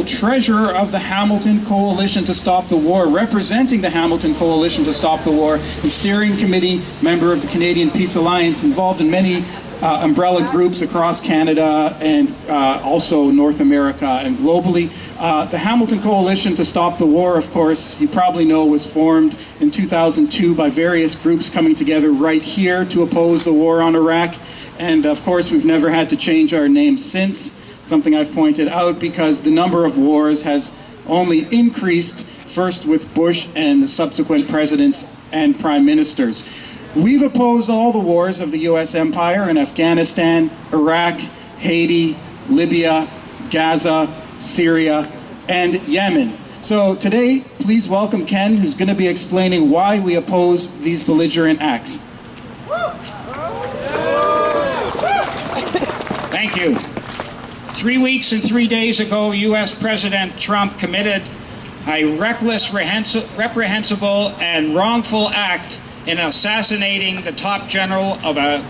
treasurer of the Hamilton Coalition to Stop the War, representing the Hamilton Coalition to Stop the War, and steering committee member of the Canadian Peace Alliance, involved in many umbrella groups across Canada and also North America and globally. The Hamilton Coalition to Stop the War, of course, you probably know, was formed in 2002 by various groups coming together right here to oppose the war on Iraq. And of course, we've never had to change our name since, something I've pointed out, because the number of wars has only increased, first with Bush and the subsequent presidents and prime ministers. We've opposed all the wars of the U.S. empire in Afghanistan, Iraq, Haiti, Libya, Gaza, Syria, and Yemen. So today, please welcome Ken, who's going to be explaining why we oppose these belligerent acts. Thank you. 3 weeks and 3 days ago, U.S. President Trump committed a reckless, reprehensible, and wrongful act in assassinating the top general of a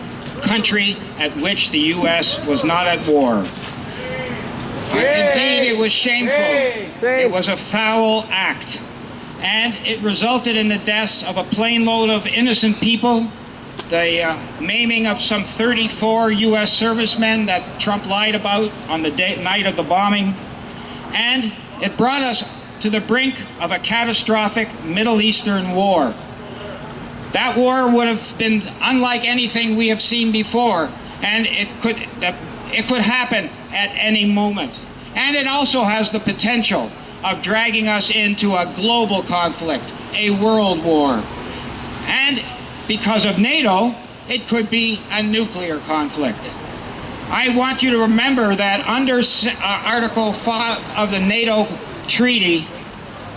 country at which the U.S. was not at war. Indeed, it was shameful. It was a foul act. And it resulted in the deaths of a plane load of innocent people, the maiming of some 34 U.S. servicemen that Trump lied about on the night of the bombing, and it brought us to the brink of a catastrophic Middle Eastern war. That war would have been unlike anything we have seen before, and it could happen at any moment. And it also has the potential of dragging us into a global conflict, a world war. And because of NATO, it could be a nuclear conflict. I want you to remember that under Article 5 of the NATO treaty,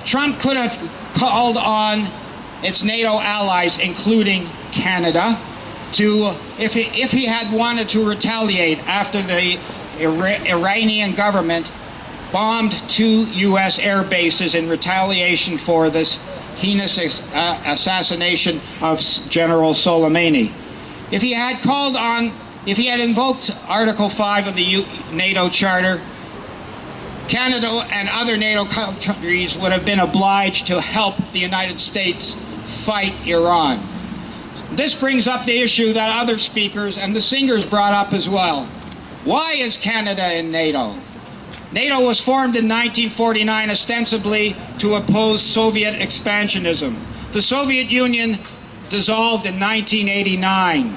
Trump could have called on its NATO allies, including Canada, to, if he had wanted to retaliate after the Iranian government bombed 2 U.S. air bases in retaliation for this heinous assassination of General Soleimani. If he had invoked Article 5 of the NATO Charter, Canada and other NATO countries would have been obliged to help the United States fight Iran. This brings up the issue that other speakers and the singers brought up as well. Why is Canada in NATO? NATO was formed in 1949 ostensibly to oppose Soviet expansionism. The Soviet Union dissolved in 1989.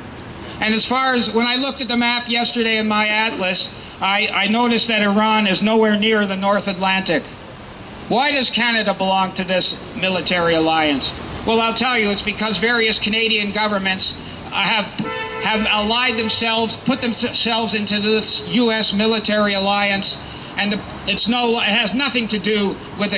And as far as, when I looked at the map yesterday in my atlas, I noticed that Iran is nowhere near the North Atlantic. Why does Canada belong to this military alliance? Well, I'll tell you, it's because various Canadian governments have allied themselves, put themselves into this U.S. military alliance, and it has nothing to do with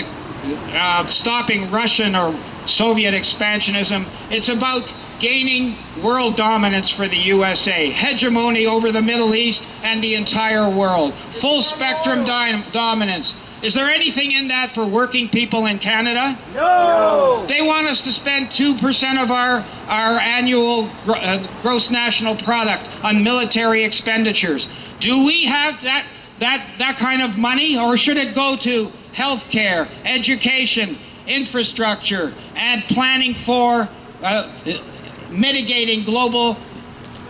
stopping Russian or Soviet expansionism. It's about gaining world dominance for the USA, hegemony over the Middle East and the entire world, full spectrum dominance. Is there anything in that for working people in Canada? No! They want us to spend 2% of our annual gross national product on military expenditures. Do we have that kind of money, or should it go to healthcare, education, infrastructure, and planning for mitigating global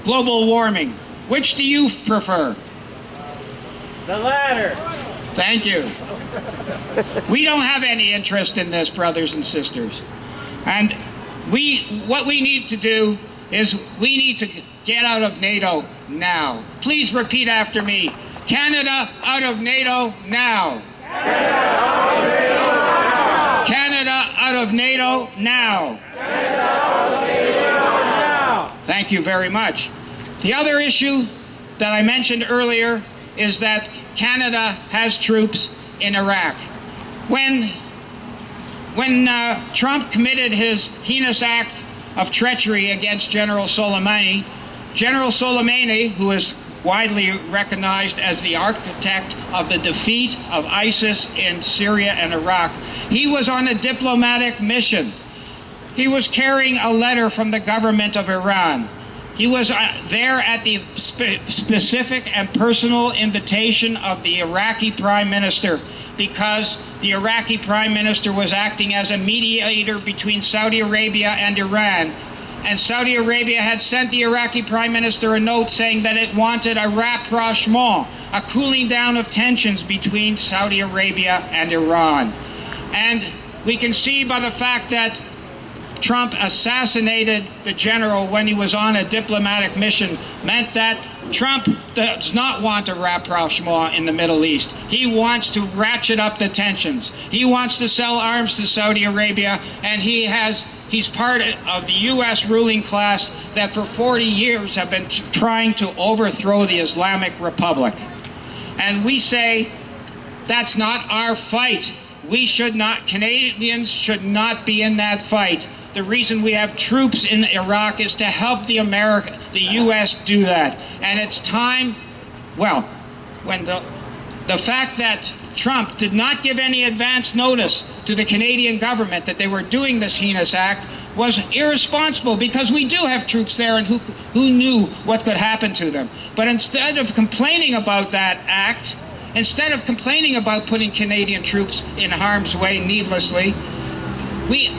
warming? Which do you prefer? The latter. Thank you. We don't have any interest in this, brothers and sisters. And what we need to do is we need to get out of NATO now. Please repeat after me. Canada out of NATO now. Canada out of NATO now. Canada out of NATO now. Thank you very much. The other issue that I mentioned earlier is that Canada has troops in Iraq. When Trump committed his heinous act of treachery against General Soleimani, who is widely recognized as the architect of the defeat of ISIS in Syria and Iraq, he was on a diplomatic mission. He was carrying a letter from the government of Iran. He was there at the specific and personal invitation of the Iraqi Prime Minister because the Iraqi Prime Minister was acting as a mediator between Saudi Arabia and Iran. And Saudi Arabia had sent the Iraqi Prime Minister a note saying that it wanted a rapprochement, a cooling down of tensions between Saudi Arabia and Iran. And we can see by the fact that Trump assassinated the general when he was on a diplomatic mission meant that Trump does not want a rapprochement in the Middle East. He wants to ratchet up the tensions. He wants to sell arms to Saudi Arabia, and he's part of the U.S. ruling class that for 40 years have been trying to overthrow the Islamic Republic. And we say that's not our fight. Canadians should not be in that fight. The reason we have troops in Iraq is to help the U.S. do that. And it's time, well, when the fact that Trump did not give any advance notice to the Canadian government that they were doing this heinous act was irresponsible, because we do have troops there, and who knew what could happen to them. But instead of complaining about that act, instead of complaining about putting Canadian troops in harm's way needlessly,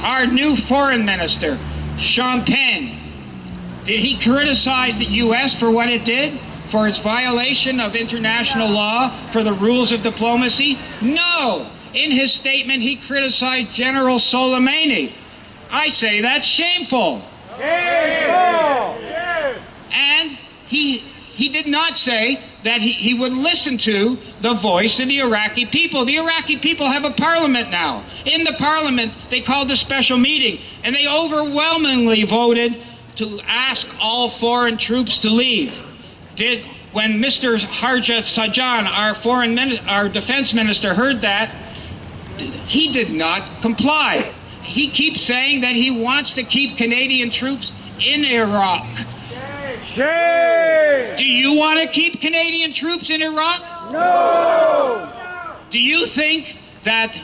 our new foreign minister, Sean Penn, did he criticize the U.S. for what it did? For its violation of international law, for the rules of diplomacy? No! In his statement, he criticized General Soleimani. I say that's shameful. Shameful! And he did not say that he would listen to the voice of the Iraqi people. The Iraqi people have a parliament now. In the parliament, they called a special meeting, and they overwhelmingly voted to ask all foreign troops to leave. When Mr. Harjat Sajjan, our defense minister, heard that, he did not comply. He keeps saying that he wants to keep Canadian troops in Iraq. Shame! Do you want to keep Canadian troops in Iraq? No! Do you think that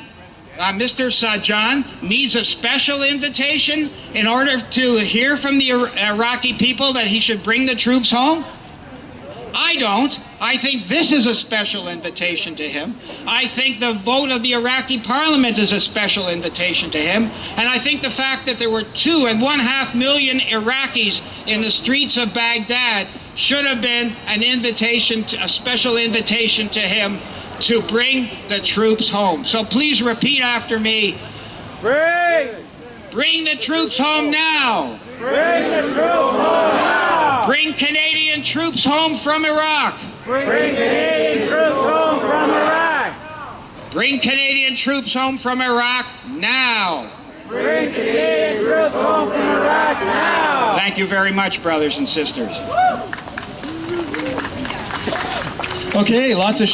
Mr. Sajjan needs a special invitation in order to hear from the Iraqi people that he should bring the troops home? I don't. I think this is a special invitation to him. I think the vote of the Iraqi parliament is a special invitation to him. And I think the fact that there were 2.5 million Iraqis in the streets of Baghdad should have been a special invitation to him to bring the troops home. So please repeat after me. Bring the troops home now. Bring the troops home now. Bring Canadian troops home from Iraq. Bring Canadian troops home from Iraq. Bring Canadian troops home from Iraq now. Bring Canadian troops home from Iraq now. Thank you very much, brothers and sisters. Okay, lots of